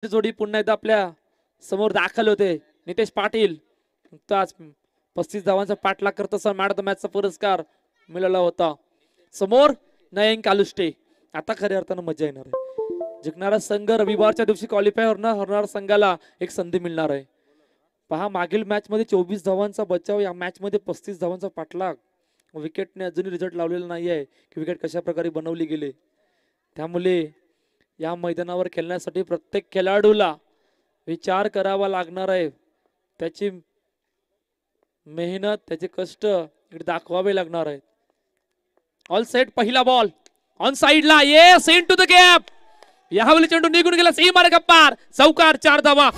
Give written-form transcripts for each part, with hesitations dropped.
जोडी पुन्हा एकदा आपल्या समोर दाखल होते. नितेश पाटील नुकताच 35 धावांचा पाठलाग करत असताना मॅन ऑफ द मॅचचा पुरस्कार मिळाला होता. समोर नयन कालुष्टे. आता खऱ्या अर्थानं मजा येणार आहे. जिंकणारा संघ रविवारच्या दिवशी क्वालिफाय होणार संघाला एक संधी मिळणार आहे. पहा, मागील मॅच मध्ये 24 धावांचा बचाव, या मॅच मध्ये 35 धावांचा पाठलाग. विकेटने अजूनही रिझल्ट लावलेला नाहीये की विकेट कशा प्रकारे बनवली गेली. त्यामुळे या मैदानावर खेळण्यासाठी प्रत्येक खेळाडूला विचार करावा लागणार आहे. त्याची मेहनत, त्याचे कष्ट इकडे दाखवावे लागणार आहेत. ऑल सेट, पहिला बॉल ऑन साइडला, येस इनटू द गॅप. यावेळी चेंडू निघून गेला, सी मार्ग पार, चौकार, 4 धावा.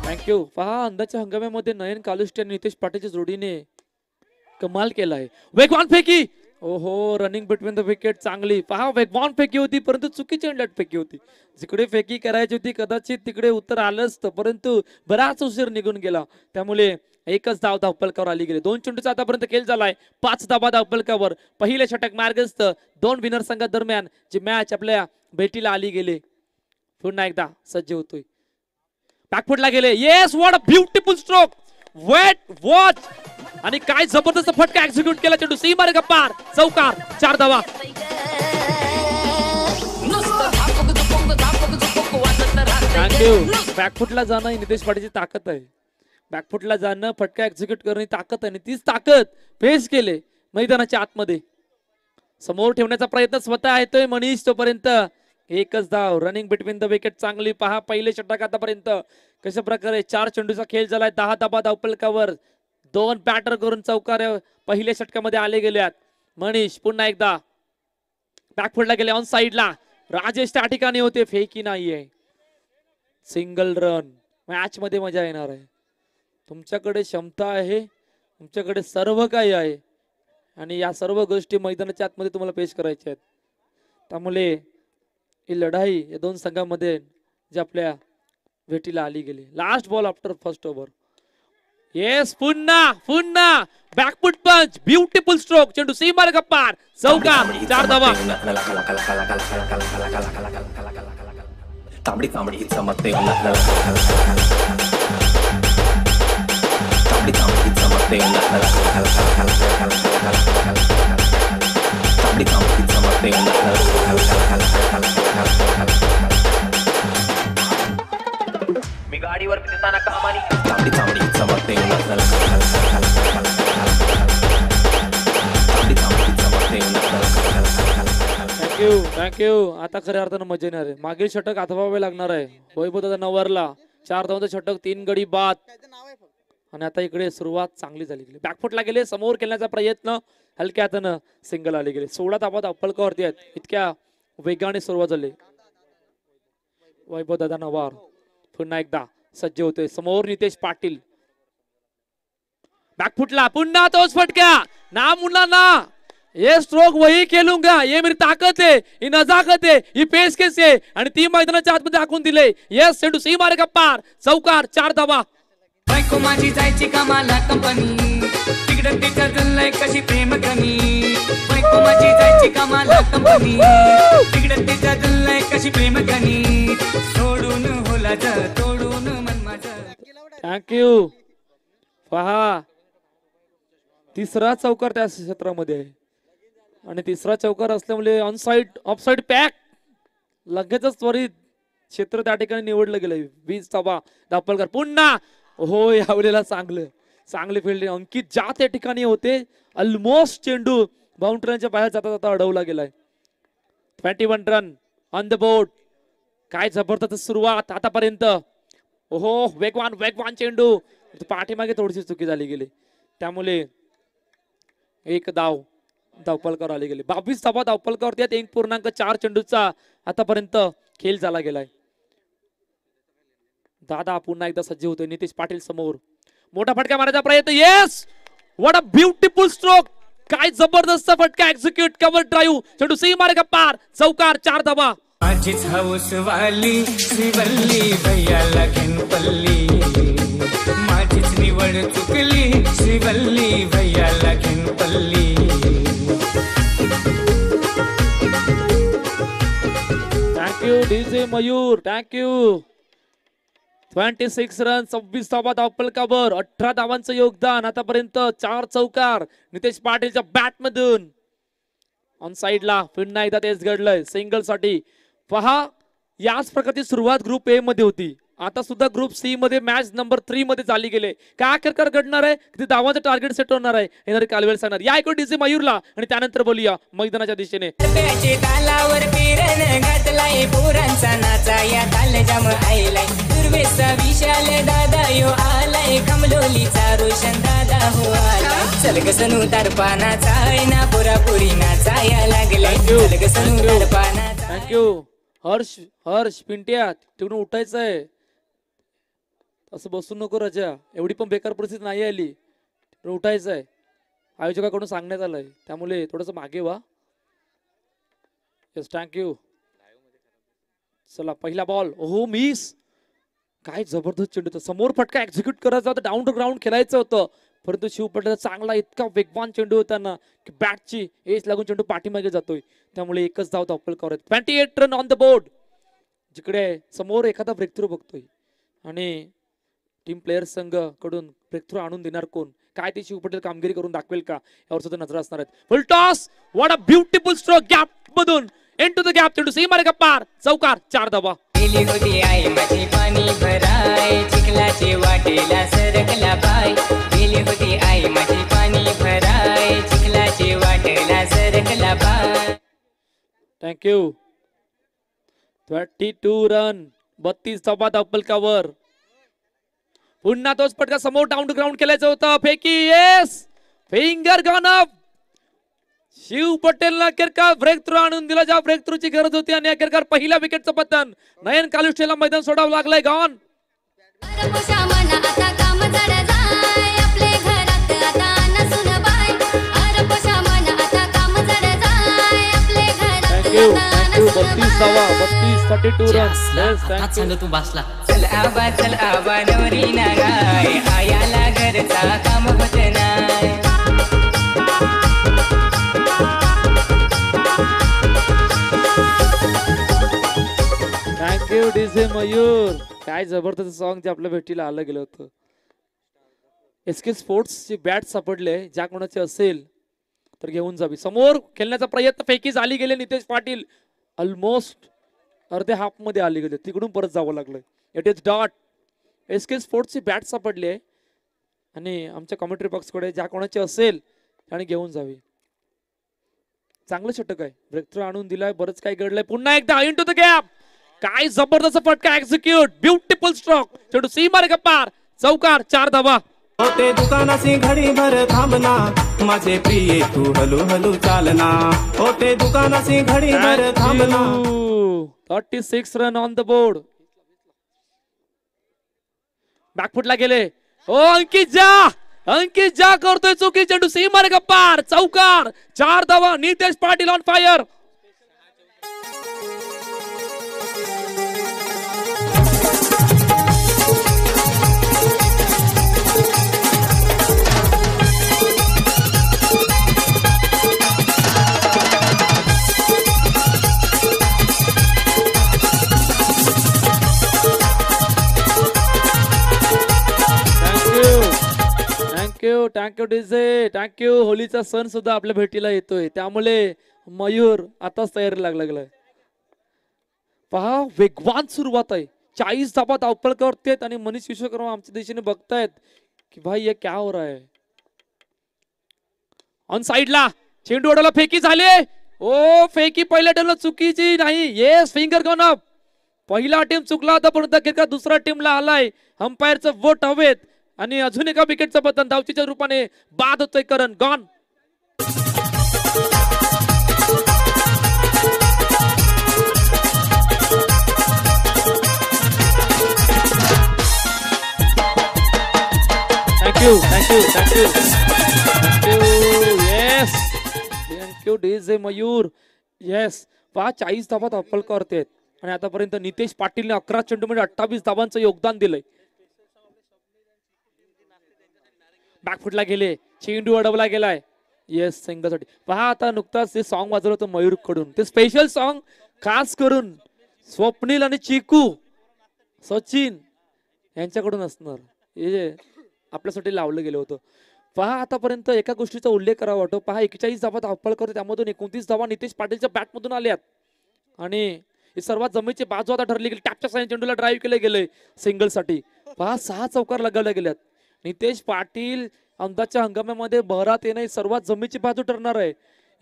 थँक्यू. पहा, अंदाच्या हंगामामध्ये नयन कालुष्टे आणि नितेश पाटीलच्या जोडीने कमाल केलाय. वेगवान फेकी, ओहो, रनिंग बिटवीन द विकेट चांगली. पहा, वेगवान फेकी होती परंतु चुकीची अंडट फेकी होती. जिकडे फेकी करायची होती कदाचित तिकडे उत्तर आलं असतं, परंतु बराच उशीर निघून गेला. त्यामुळे एकच धाव धावपलकावर आली गेली. 2 चेंडूचा आतापर्यंत खेळ झालाय, 5 धावा धावपलकावर. पहिले षटक मार्गस्थ, 2 विनर संघादरम्यान जी मॅच आपल्या भेटीला आली गेली. पुन्हा एकदा सज्ज होतोय, बॅकफुटला गेले. Yes, what a beautiful stroke. Wait watch, आणि काय जबरदस्त फटका एक्झिक्यूट केला. चेंडू सी मार्ग पार, चौकार, 4 धावा. थँक्यू. बॅकफुटला जाणं ही नितेश पाटीलची ताकद आहे. बॅकफुटला जाणं, फटका एक्झिक्यूट करणं ही ताकद आहे. आणि तीच ताकद फेस केले मैदानाच्या आतमध्ये. समोर ठेवण्याचा प्रयत्न स्वतः येतोय मनीष. तोपर्यंत एकच धाव, रनिंग बिटवीन द विकेट चांगली. पहा, पहिले षटक आतापर्यंत कशा प्रकारे 4 चेंडूचा खेळ झालाय. 10 धावा धावपलकावर, 2 बॅटर करून चौकार पहिल्या षटकामध्ये आले गेल्यात. मनीष पुन्हा एकदा बॅकफुटला गेले, ऑन साइडला. राजेश त्या ठिकाणी होते, फेकी नाहीये. Single run. मॅच मध्ये मजा येणार आहे. तुमच्याकडे क्षमता आहे, तुमच्याकडे सर्व काही आहे, आणि या सर्व गोष्टी मैदानाच्या आतमध्ये तुम्हाला पेश करायच्या आहेत. त्यामुळे ही लढाई या 2 संघांमध्ये जी आपल्या भेटीला आली गेली. Last ball after first over. Yes, पुन्हा बॅकफुट पंच, ब्युटिफुल स्ट्रोक. चेंडू सी मार्ग पार, चौकार, 4 धावा. तांबडी तांबडी चमकते, तांबडी तांबडी चमकते, तांबडी तांबडी चमकते. मी गाडीवर फिरताना कामानी, तांबडी तांबडी चमकते, तांबडी तांबडी चमकते. थँक्यू. आता खऱ्या अर्थानं मजा येणार आहे. मागील षटक आठवावे लागणार आहे. वैभव दादा नवरला 4 धावांचं षटक, 3 गडी बाद. आणि आता इकडे सुरुवात चांगली झाली गेली. बॅकफुटला गेले, समोर खेळण्याचा प्रयत्न, हलक्या हातानं सिंगल आले गेले. 16 धावा धावपलकावरती आहेत. इतक्या वेगाने सुरुवात झाली. वैभव दादा नवार पुन्हा एकदा सज्ज होते. समोर नितेश पाटील, बॅकफुटला पुन्हा तोच फटका. ना मुन्ना ना, ये स्ट्रोक वही खेलूंगा, ये मेरी ताकत है, ही नजाकत है, ही पेशकश है, आणि ती मैदानाच्या आतमध्ये दाखवून दिले. येस, चेंडू सी मार्ग पार, चौकार, 4 धावा. बायको माझी जायची कामाला कंपनी, तिकडं तिच्या जल्लय कशी प्रेम कमी. बायको माझी जायची कामाला कंपनी, तिकडं तिच्या जल्लय कशी प्रेम कमी. सोडून होला जा, तोडून मन माझं. थँक्यू. पहा, तिसरा चौकार त्या क्षेत्रामध्ये आहे, आणि तिसरा चौकार असल्यामुळे ऑनसाइड ऑफसाइड पॅक लगेचच त्वरित क्षेत्र त्या ठिकाणी निवडलं गेलंय. 20 धावा धावपलकार. पुन्हा हो, यावेळेला चांगले फिल्डिंग. अंकित ज्या त्या ठिकाणी होते, ऑलमोस्ट चेंडू बाउंड्रीच्या बाहेर जाता जाता अडवला गेलाय. 21 रन ऑन द बोर्ड. काय जबरदस्त सुरुवात आतापर्यंत. ओहो, वेगवान चेंडू. पाठीमागे थोडीशी चुकी झाली गेली, त्यामुळे एक धावपलकावर आली गेली. 22 धावा धावपलकावरती 1.4 चेंडूचा आतापर्यंत खेळ झाला गेलाय. दादा पुन्हा एकदा सज्ज होतोय. नितेश पाटील समोर, मोठा फटका मारायचा प्रयत्न. Yes, what a beautiful stroke. काय जबरदस्त फटका एक्झिक्यूट, कव्हर ड्राईव्ह. चेंडू सी मार्ग पार, चौकार, 4 धावा. माझीच हाऊस वाली श्रीवल्ली भैयाला घेन पल्ली, माझीच निवड चुकली श्रीवल्ली भैयाला घेन पल्ली. Thank you DJ Mayur, thank you. 26 run, 26 धावा धावफलकावर, 18 धावांचं योगदान आतापर्यंत, 4 चौकार नितेश पाटीलच्या बॅट मधून. ऑन साइडला पुन्हा एकदा तेच घडलंय सिंगल साठी. पहा याच प्रकारची सुरुवात ग्रुप ए मध्ये होती, आता सुद्धा ग्रुप सी मध्ये मॅच नंबर 3 मध्ये चालली गेले. काय अखेरकार घडणार आहे, किती धावांचं टार्गेट सेट होणार आहे, येणारे कालवेल सांगणार. या ऐकून डीजे मयूरला आणि त्यानंतर बोलूया मैदानाच्या दिशेने. तालावर पेरण घातलाय पोरांचा नाचा या तालजाम आईलाय, दुर्वेचा विशाल दादा यो आलाय, कमलोलीचा रोशन दादा हो आलाय, सलगसनू दर्पानाचा ना पुरापुरी नाचा या लागलाय, सलगसनू दर्पानाचा. थँक्यू हर्ष पिंट्या, तिकडून उठायचं आहे, असं बसून नको राजा, एवढी पण बेकार परिस्थिती नाही आली, उठायचं आहे, आयोजकाकडून सांगण्यात आलंय, त्यामुळे थोडस मागे व्हा. Yes thank you. चला पहिला बॉल, ओहो मिस, काय जबरदस्त चेंडू, समोर फटका एक्झिक्यूट करायचा होता, डाऊन टू ग्राउंड खेळायचं होतं, परंतु शिव पटेलचा चांगला इतका वेगवान चेंडू होता ना की बॅटची एज लागून चेंडू पाठीमागे जातोय, त्यामुळे एकच धाव धावफलकावर आहेत. 28 रन ऑन द बोर्ड. जिकडे समोर एखादा ब्रेक थ्रू बघतोय आणि टीम प्लेयर संघ कडून ब्रेक थ्रू आणून देणार कोण, काय ते शिव पटेल कामगिरी करून दाखवेल का, यावर सुद्धा नजर असणार आहेत. फुल toss, what a beautiful stroke, gap मधून इनटू द गॅप, चेंडू सीमारेषा पार, चौकार, 4 धावा. गेली होती आई माझी पाणी भराय, चिखलाचे वाटेला सरकला पाय, गेली होती आई माझी पाणी भराय, चिखलाचे वाटेला सरकला पाय. थँक्यू. 32 रन, 32 धावा धावफलकावर. पुन्हा तोच पटका समोर डाऊन टू ग्राउंड केलायचं होतं, फेकी, yes, finger gone up. Shiv पटेलला अखेरकार ब्रेक थ्रू आणून दिला, ज्या ब्रेक थ्रूची गरज होती, आणि अखेरकार पहिल्या विकेटचं पतन. नयन कालुष्टेला मैदान सोडावं लागलंय. गॉन. Thank you thank you. 32 धावा, 32 रन. तू बसला. चल आबा नवरी ना गाय, आयाला घरचा काम होत नाही. Thank you DJ Mayur. काय जबरदस्त सॉंग जे आपल्या भेटीला आलं गेलं होतं. एसके स्पोर्ट्सची बॅट सापडले, ज्या कोणाचे असेल तर घेऊन जावी. समोर खेळण्याचा प्रयत्न, फेकी झाली गेले, नितेश पाटील ऑलमोस्ट अर्ध्या हाफ मध्ये आले गेले, तिकडून परत जावं लागलं. It is dot. एसके स्पोर्ट्सची बॅट सापडली आहे आणि आमच्या कमेंट्री बॉक्सकडे ज्या कोणाचे असेल त्याने घेऊन जावी. चांगलं षटक आहे, ब्रेक थ्रू आणून दिलाय, बरंच काही घडलंय. पुन्हा एकदा इनटू द गॅप, काय जबरदस्त फटका एक्झिक्यूट, ब्युटिफुल स्ट्रोक, चेंडू सीमारेषा पार, चौकार, 4 धावा. होते दुकानाची घडी भर थांबना, माझे प्रिय तू हलू हलू चालना, होते दुकानाची घडी भर थांबना. 36 रन ऑन द बोर्ड. बॅकफुटला गेले, ओ अंकित जा करतोय चुकी, चेंडू सीमारेषा पार, चौकार, 4 धावा. Nitesh Patil on fire. Thank you DJ, thank you. होलीचा सण सुद्धा आपल्या भेटीला येतोय, त्यामुळे मयूर आताच तयारी लागलाय. पहा वेगवान सुरुवात आहे, 40 धावा धावफलकावर आहेत आणि मनीष विश्वकर्मा आमच्या दिशेने बघतायत की भाई ये क्या हो रहा है. ऑन साइडला चेंडू ओढायला, फेकी झाले, ओ फेकी पहिल्या टीमला चुकीची नाही. Yes, finger gone up. पहिला टीम चुकला होता, परंतु दुसरा टीमला आलाय. अंपायरचं वोट हवेत आणि अजून एका विकेटचं पतन धावचीच्या रूपाने बाद होतोय. Karan gone. Thank you yes, thank you DJ Mayur. Yes, पहा 40 धावात अप्पलकवरती आहेत आणि आतापर्यंत नितेश पाटीलने 11 चेंडूमध्ये 28 धावांचं योगदान दिलंय. बॅकफुटला गेले, चेंडू अडवला गेलाय. येस संघासाठी. पहा आता नुकताच ते सॉन्ग वाजवलं होतं मयूर कडून, ते स्पेशल सॉन्ग खास करून स्वप्नील आणि चिकू सचिन यांच्याकडून असणार, हे आपल्यासाठी लावलं गेलं होतं. पहा आतापर्यंत एका गोष्टीचा उल्लेख करावा वाटतो. पहा 41 धावा अप्पलकर, त्यामधून 29 धावा नितेश पाटीलच्या बॅटमधून आल्यात आणि ही सर्वात जमेची बाजू आता ठरली गेली. टॅपच्या साईन चेंडूला ड्राईव्ह केले गेले सिंगल साठी. पहा 6 चौकार लगावल्या गेल्यात. नितेश पाटील अंदाजच्या हंगामामध्ये बहरात येणे सर्वात जमेची बाजू ठरणार आहे.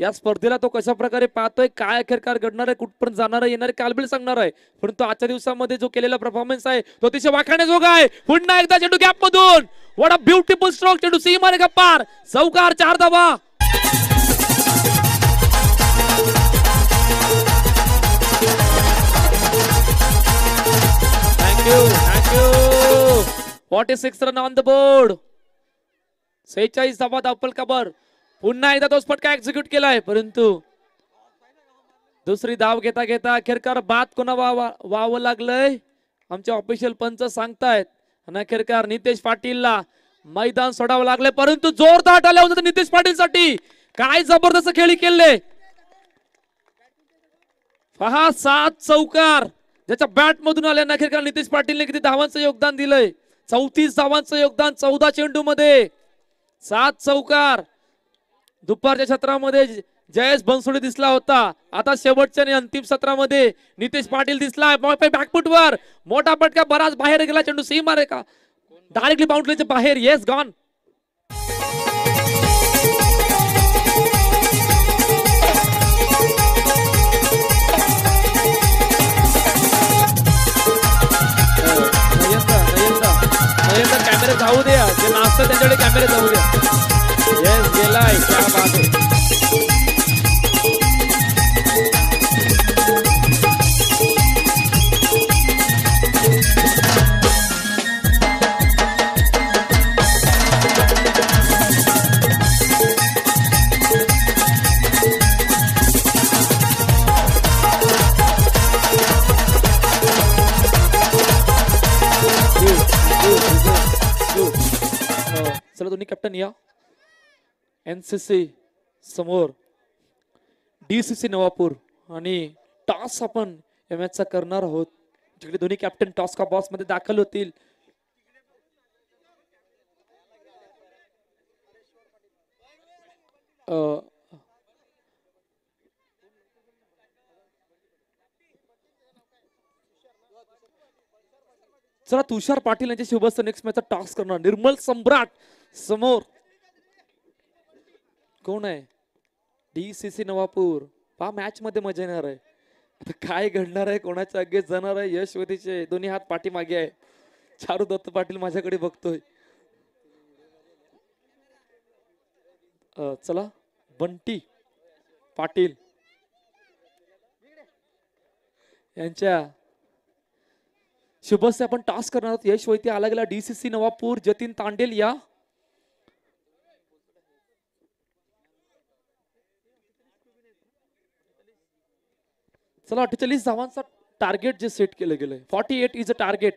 या स्पर्धेला तो कशा प्रकारे पाहतोय, काय अखेरकार घडणार आहे, कुठपर्यंत जाणार आहे, येणारे कालबेल सांगणार आहे. परंतु आजच्या दिवसामध्ये जो केलेला परफॉर्मन्स आहे तो अतिशय वाखाणण्याजोगा आहे. पुन्हा एकदा चेंडू गॅप मधून, व्हाट अ ब्युटिफुल स्ट्रोक, चेंडू सीमा रेखा पार, चौकार, 4 धावा. Thank you. What is 6 run on the board. 46 धावा अप्पलकर. पुन्हा एकदा तोच फटका एक्झिक्यूट केलाय, परंतु दुसरी धाव घेता घेता अखेरकार बाद कोणा वावं लागलंय आमचे ऑफिशियल पंच सांगतायत. आणि अखेरकार नितेश पाटीलला मैदान सोडावं लागलंय, परंतु जोरदार टाळ्या होत्या नितेश पाटील साठी. काय जबरदस्त खेळी केले. पहा 7 चौकार ज्याच्या बॅट मधून आल्या. अखेरकार नितेश पाटीलने किती धावांचं योगदान दिलंय, 34 धावांचं योगदान 14 चेंडू मध्ये, 7 चौकार. दुपारच्या सत्रामध्ये जयेश बनसोडे दिसला होता, आता शेवटच्या आणि अंतिम सत्रामध्ये नितेश पाटील दिसला. बॅकफुटवर मोठा फटका, बराच बाहेर गेला चेंडू, सीमा रेखा डायरेक्टली बाउंड्रीच्या बाहेर. Yes gone. कॅमेरे जाऊ द्या, जे नाचतात त्यांच्याकडे कॅमेरे जाऊ द्या. येस गेलाय, क्या बात है. चला दोन्ही कॅप्टन या. एनसीसी समोर डीसीसी नवापूर आणि टॉस आपण या मॅचचा करणार आहोत, जिकडे दोन्ही कॅप्टन टॉस का बॉक्स मध्ये दाखल होतील. चला तुषार पाटील यांच्या शुभस्थ नेक्स्ट मॅचचा टॉस करणार. निर्मल सम्राट समोर कोण आहे, डीसीसी नवापूर. पहा मॅच मध्ये मजा येणार आहे. आता काय घडणार आहे, कोणाच्या अगेन्स्ट जाणार आहे. यशवतीचे दोन्ही हात पाठीमागे आहे. चारू दत्त पाटील माझ्याकडे बघतोय. चला बंटी पाटील यांच्या शुभस्य आपण टॉस करणार आहोत. यश वैती आला गेला डीसीसी नवापूर. जतीन तांडेल या. चला 48 धावांचा टार्गेट जे सेट केलं गेलंय, 48 इज अ टार्गेट.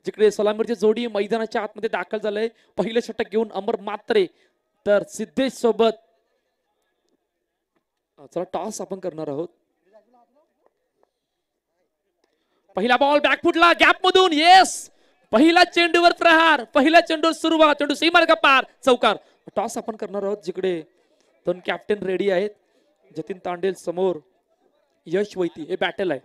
जिकडे सलामीरची जोडी मैदानाच्या आतमध्ये दाखल झालंय. पहिलं षटक घेऊन अमर मात्रे तर सिद्धेश सोबत. चला टॉस आपण करणार आहोत. पहिला बॉल बॅकफुटला गॅप मधून. येस, पहिला चेंडूवर प्रहार, पहिल्या चेंडूवर सुरुवात, चेंडू सीमारेखा पार, चौकार. टॉस आपण करणार आहोत, जिकडे दोन कॅप्टन रेडी आहेत. जतीन तांडेल समोर यश वैती. हे बॅटल आहे.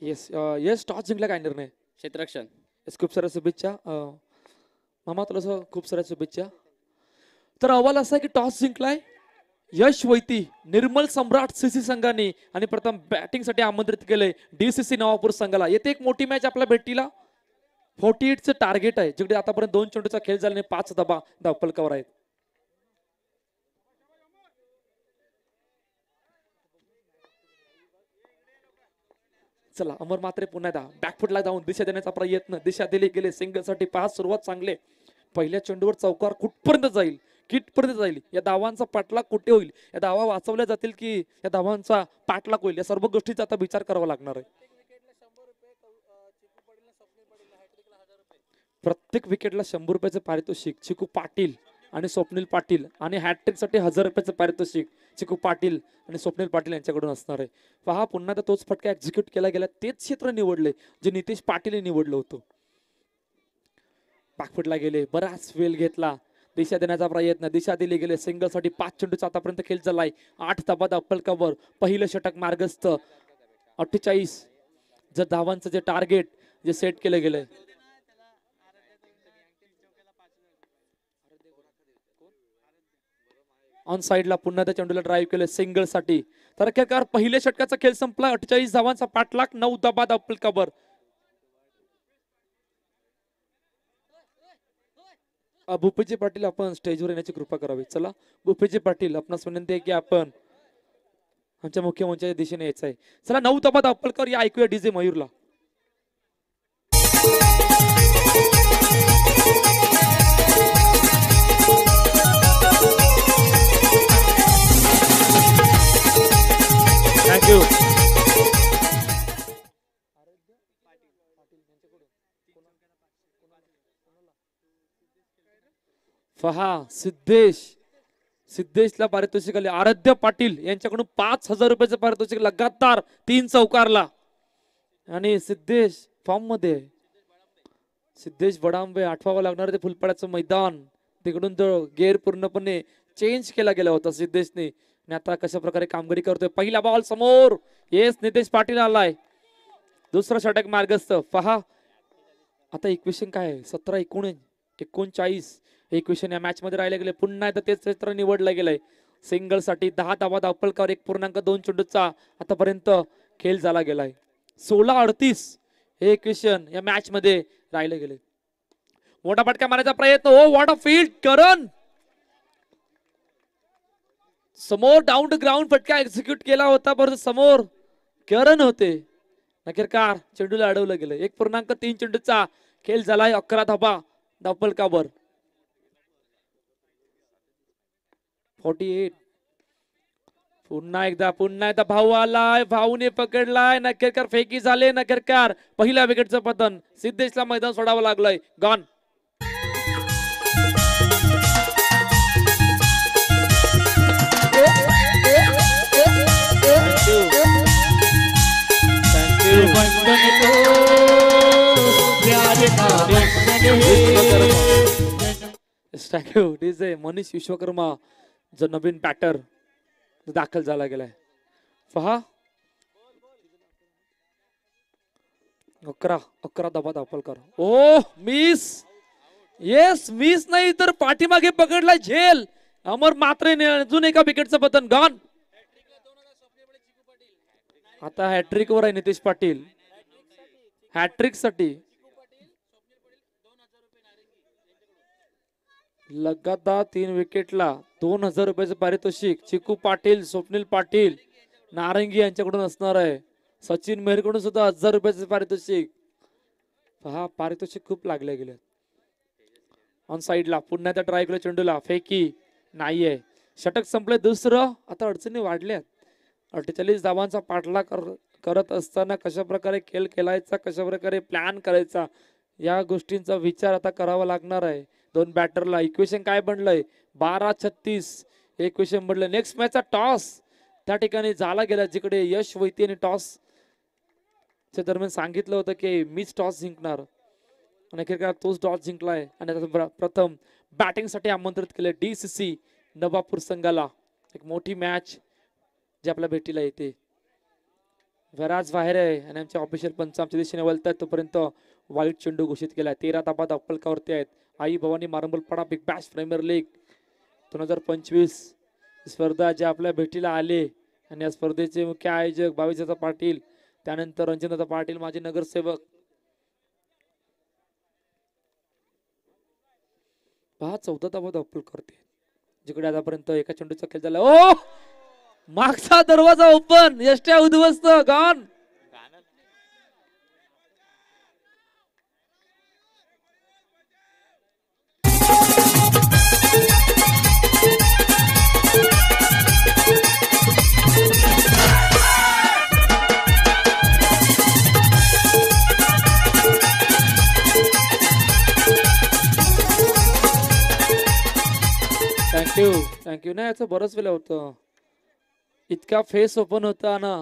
येस येस, टॉस जिंकला काय निर्णय क्षेत्ररक्षण. खूप साऱ्या शुभेच्छा मामा, तुला खूप साऱ्या शुभेच्छा. तर अहवाल असा आहे की टॉस जिंकलाय यश वैती निर्मल सम्राट सीसी संघाने आणि प्रथम बॅटिंग साठी आमंत्रित केलंय डीसीसी नवापूर संघाला. येथे एक मोठी मॅच आपल्या भेटीला. 48 चं टार्गेट आहे, जिकडे आतापर्यंत 2 चेंडूचा खेळ झाल्याने 5 धावा अप्पलकर आहेत. चला अमर मात्रे पुन्हा एकदा बॅकफुटला जाऊन दिशा देण्याचा प्रयत्न. दिशा दिली गेले सिंगल साठी. 5 सुरुवात चांगले. पहिल्या चेंडूवर चौकार कुठपर्यंत जाईल, किटपर्यंत जाईल. या धावांचा पाठलाग कुठे होईल, या धावा वाचवल्या जातील की या धावांचा पाठलाग होईल, या सर्व गोष्टीचा आता विचार करावा लागणार आहे. प्रत्येक विकेटला 100 रुपयाचं पारितोषिक चिकू पाटील आणि स्वप्नील पाटील, आणि हॅट्रिक साठी 1000 रुपयाचं पारितोषिक चिकू पाटील आणि स्वप्नील पाटील यांच्याकडून असणार आहे. पहा पुन्हा तोच फटका एक्झिक्यूट केला गेला, तेच क्षेत्र निवडले जे नितेश पाटील निवडलं होतं. बॅकफुटला गेले, बराच वेळ घेतला, दिशा देण्याचा प्रयत्न, दिशा दिली गेले. सिंगल साठी 5 चेंडूचा आतापर्यंत खेळ चाललाय. 8 धाबाद अप्पल कव्हर, पहिलं षटक मार्गस्थ. 48 जर धावांचं जे टार्गेट जे सेट केलं गेलंय. ऑन साइडला पुन्हा त्या चेंडूला ड्राईव्ह केलं सिंगल साठी. तर अखेरकार पहिल्या षटकाचा खेळ संपला. 48 धावांचा पाठलाग, 9 धाबाद अप्पल कव्हर. भूपेजी पाटील आपण स्टेजवर येण्याची कृपा करावी. चला भूपेजी पाटील, आपणास विनंती आहे की आपण आमच्या मुख्यमंत्र्याच्या दिशेने यायचं आहे. चला 9 धाबाद अप्पल कव्हर, या ऐकूया डीजे मयूरला. थँक्यू. पहा सिद्धेशला पारितोषिक आले. आराध्य पाटील यांच्याकडून 5000 रुपयाचं पारितोषिक, लगातार 3 चौकारला. आणि सिद्धेश फॉर्म मध्ये, सिद्धेश बडांबे आठवावं लागणार ते फुलपाड्याचं मैदान. तिकडून तो गेअर पूर्णपणे चेंज केला गेला होता सिद्धेशने, आणि आता कशा प्रकारे कामगिरी करतोय. पहिला बॉल समोर, येस नितेश पाटील आलाय. दुसरा षटक मार्गस्थ. पहा आता इक्वेशन काय आहे, 17-19 इक्वेशन या मॅच मध्ये राहिले गेले. पुन्हा एकदा तेच क्षेत्र निवडलं गेलंय. सिंगल साठी 10 धाबाद अप्पल कव्हर, 1.2 चेंडूचा आतापर्यंत खेळ झाला गेलाय. 16-38 हे इक्वेशन या मॅच मध्ये राहिले गेले. मोठा फटका मारायचा प्रयत्न. ओ व्हॉट अ फील्ड, करण समोर डाऊन टू ग्राउंड फटका एक्झिक्यूट केला होता, परंतु समोर करण होते. अखेरकार चेंडूला अडवलं गेलं. 1.3 चेंडूचा खेळ झालाय. 11 धाबा अप्पल कव्हर. 48 पुन्हा एकदा भाऊ आलाय, भाऊने पकडलाय. नखेरकार फेकी झाले. नखेरकार पहिल्या विकेटचं पतन. सिद्धेशला मैदान सोडावं लागलंय. गॉन. डीजे मनीष विश्वकर्मा जो नवीन बॅटर दाखल झाला गेलाय. पहा 11 धाबाद अप्पल कव्हर. ओ मिस, येस मिस नाही तर पाठीमागे पकडला झेल. अमर मात्रेने अजून एका विकेटचं पतन. गॉन. आता हॅट्रिक वर आहे नितेश पाटील. हॅट्रिक साठी लगातार 3 विकेटला 2000 रुपयाचं पारितोषिक चिकू पाटील, स्वप्नील पाटील, नारंगी यांच्याकडून असणार आहे. सचिन मेहरकडून सुद्धा 1000 रुपयाचं पारितोषिक. पहा पारितोषिक खूप लागले गेले. ऑन साइडला पुन्हा त्या ट्राय केलं चेंडूला, फेकी नाहीये. षटक संपले दुसरं. आता अडचणी वाढल्यात. 48 धावांचा पाठलाग करत असताना कशा प्रकारे खेळ खेळायचा, कशा प्रकारे प्लॅन करायचा, या गोष्टींचा विचार आता करावा लागणार आहे. 2 बॅटरला इक्वेशन काय बनलंय, 12-36 इक्वेशन बनलं. नेक्स्ट मॅचचा टॉस त्या ठिकाणी झाला गेला, जिकडे यश वैती आणि टॉस च्या दरम्यान सांगितलं होतं की मीच टॉस जिंकणार, आणि अखेरकार तोच टॉस जिंकलाय. आणि आता प्रथम बॅटिंग साठी आमंत्रित केले DCC नवापूर संघाला. एक मोठी मॅच जी आपल्या भेटीला येते. वराज बाहेर आहे आणि आमचे ऑफिशियल पंच आमच्या दिशेने वळतात. तोपर्यंत वाईट चेंडू घोषित केला. 13 धाबाद अप्पल कव्हरती आहेत. Aai Bhavani Marambalpada big bash premier league 2025 स्पर्धा ज्या आपल्या भेटीला आले, आणि या स्पर्धेचे मुख्य आयोजक भावेशदादा पाटील, त्यानंतर रणजितदादा पाटील माजी नगरसेवक. पहा 14 धाबाद अप्पल करते, जिकडे आतापर्यंत एका चेंडूचा खेळ झाला. ओ मागचा दरवाजा ओपन, यष्ट्या उद्ध्वस्त. गॉन. Thank you thank you. नाही याचं बरंच वेळ होतं. इतका फेस ओपन होता ना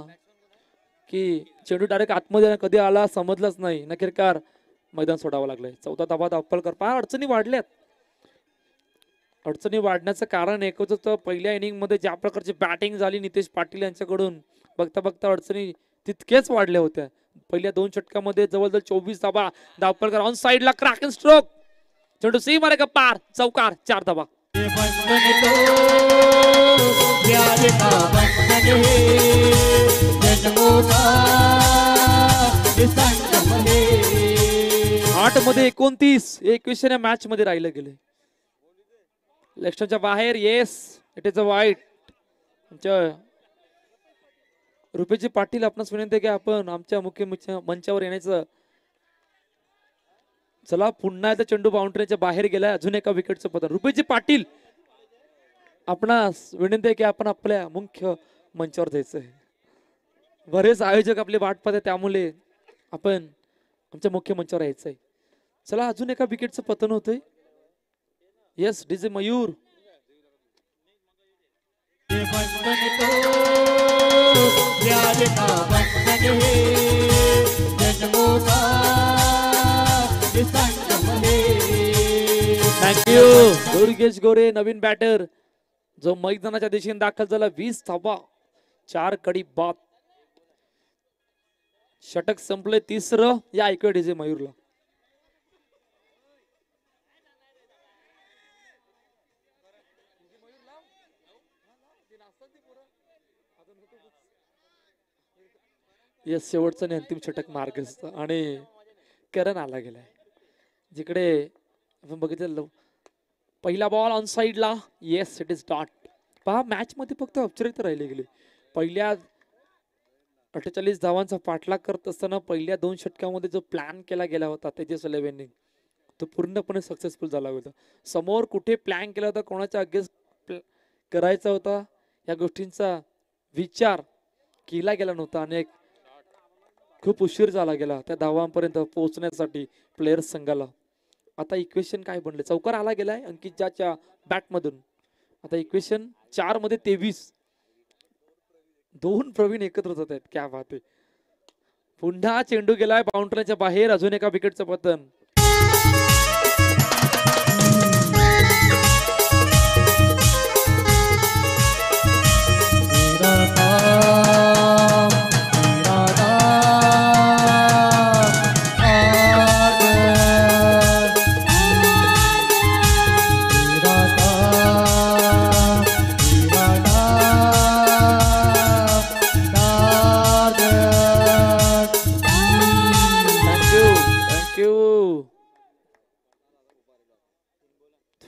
की चेंडू डायरेक्ट आतमध्ये कधी आला समजलंच नाही. नखेरकार मैदान सोडावं लागलंय. चौथा धावा अप्पलकर. फार अडचणी वाढल्यात. अडचणी वाढण्याचं कारण एकच होतं, पहिल्या इनिंग मध्ये ज्या प्रकारची बॅटिंग झाली नितेश पाटील यांच्याकडून, बघता बघता अडचणी तितकेच वाढल्या होत्या. पहिल्या 2 षटकामध्ये जवळजवळ 24 धावा. अप्पलकर ऑन साइडला क्रॅकिंग स्ट्रोक. चेंडू सी मारेगा पार. चौकार. 4 धावा. आठ मध्ये 29. 21 मॅच मध्ये राहिलं गेले. लेफ्टच्या बाहेर. येस इट इज अ वाईट. रुपेजी पाटील आपणास विनंती आहे की आपण आमच्या मुख्य मंचावर येण्याचं. चला पुन्हा एकदा चेंडू बाउंड्रीच्या बाहेर गेलाय. अजून एका विकेटचं पतन. रुपेजी पाटील आपणास विनंती आहे की आपण आपल्या मुख्य मंचावर जायचंय. बरेच आयोजक आपली वाट पाहतात, त्यामुळे आपण आमच्या मुख्य मंचावर यायचंय. चला अजून एका विकेटचं पतन होतंय. Yes DJ Mayur. Thank you Durgesh Gore नवीन बॅटर जो मैदानाच्या दिशेने दाखल झाला. 20 धावा 4 कडी बाद. षटक संपले. तिसरं. या ऐकूया डीजे मयूरला. शेवटचं आणि अंतिम षटक मार्गस्थ आणि करण आला गेलाय. जिकडे आपण बघितलं पहिला बॉल ऑन साइडला. Yes it is dot. पहा मॅच मध्ये फक्त अपचरित राहिले गेले. पहिल्या 48 धावांचा पाठलाग करत असताना पहिल्या 2 षटकामध्ये जो प्लॅन केला गेला होता तेजस 11 तो पूर्णपणे सक्सेसफुल झाला होता. समोर कुठे प्लॅन केला होता, कोणाच्या अगेन्स्ट करायचा होता, या गोष्टींचा विचार केला गेला नव्हता आणि खूप उशीर झाला गेला त्या धावांपर्यंत पोहोचण्यासाठी प्लेयर्स संघाला. आता इक्वेशन काय बनले. चौकार आला गेलाय अंकितच्या बॅट मधून. आता इक्वेशन 4 मध्ये 23. 2 प्रवीण एकत्र होत आहेत. क्या बात आहे. पुन्हा चेंडू गेलाय बाउंड्रीच्या बाहेर. अजून एका विकेटचं पतन. थँक्यू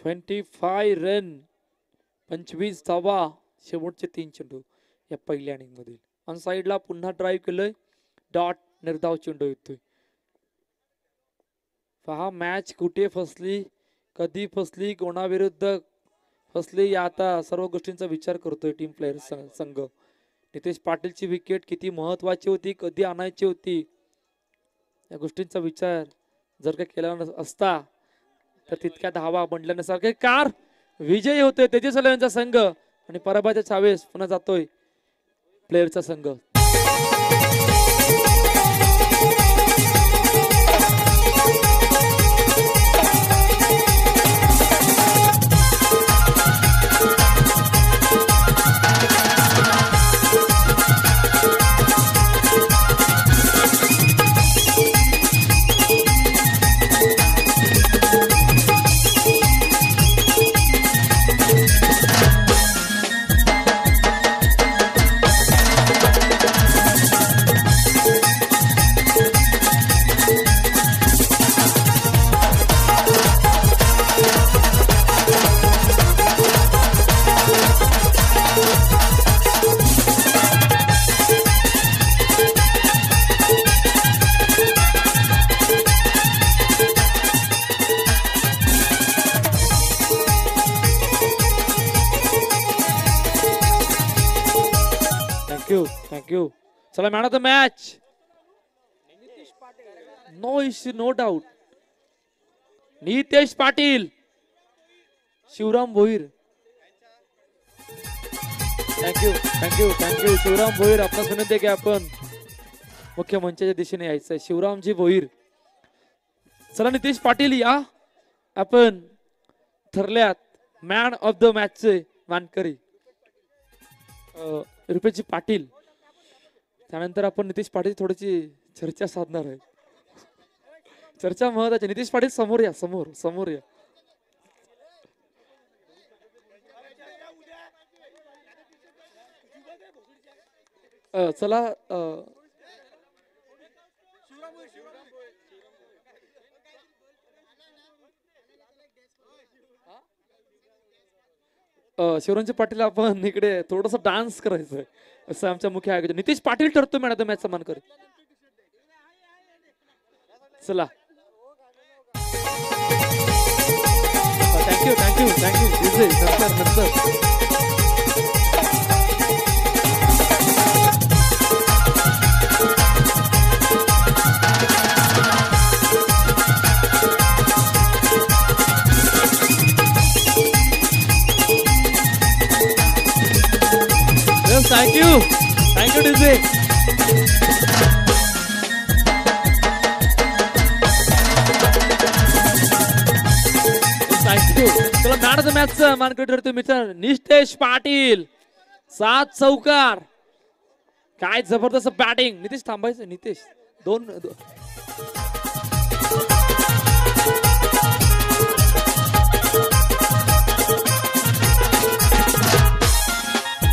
25 रन 25 धावा. शेवटचे 3 चेंडू या पहिल्या इनिंग मध्ये. ऑन साइडला पुन्हा ड्राईव्ह केलंय. डॉट. निर्धाव चेंडू येतोय. पहा मॅच कुठे फसली, कधी फसली, कोणाविरुद्ध फसली, या आता सर्व गोष्टींचा विचार करतोय टीम प्लेयर संघ. नितेश पाटीलची विकेट किती महत्वाची होती, कधी आणायची होती, या गोष्टींचा विचार जर का केला असता तर तितक्या धावा बनल्या नसारखे. कार विजयी होतोय तेजस यांचा संघ आणि पराभवाच्या छावेस पुन्हा जातोय प्लेयरचा संघ. थँक्यू. चला man of the match. No issue no doubt. Nitesh Patil. Shivram Bhoir thank you thank you thank you. Shivram Bhoir आपणास विनंती आहे की आपण मुख्य मंचाच्या दिशेने यायचंय. शिवरामजी भोईर. चला नितेश पाटील या. आपण ठरल्यात मॅन ऑफ द मॅचचे मानकरी रुपेशजी पाटील. त्यानंतर आपण नितेश पाटील थोडीशी चर्चा साधणार आहे. चर्चा महत्वाची. नितेश पाटील समोर या. समोर या. चला शिवरामजी पाटील आपण इकडे थोडस डान्स करायचंय असं आमच्या मुख्य आयोजक नितेश पाटील ठरतो मॅडम मॅच सन्मान कर. चला थँक्यू थँक्यू थँक्यू. नंतर थँक्यू डीजे. थँक्यू. तुला मॅडम मॅच मानकरी ठरतो मित्र नितेश पाटील. 7 चौकार. काय जबरदस्त बॅटिंग. नितेश थांबायचं. नितेश दोन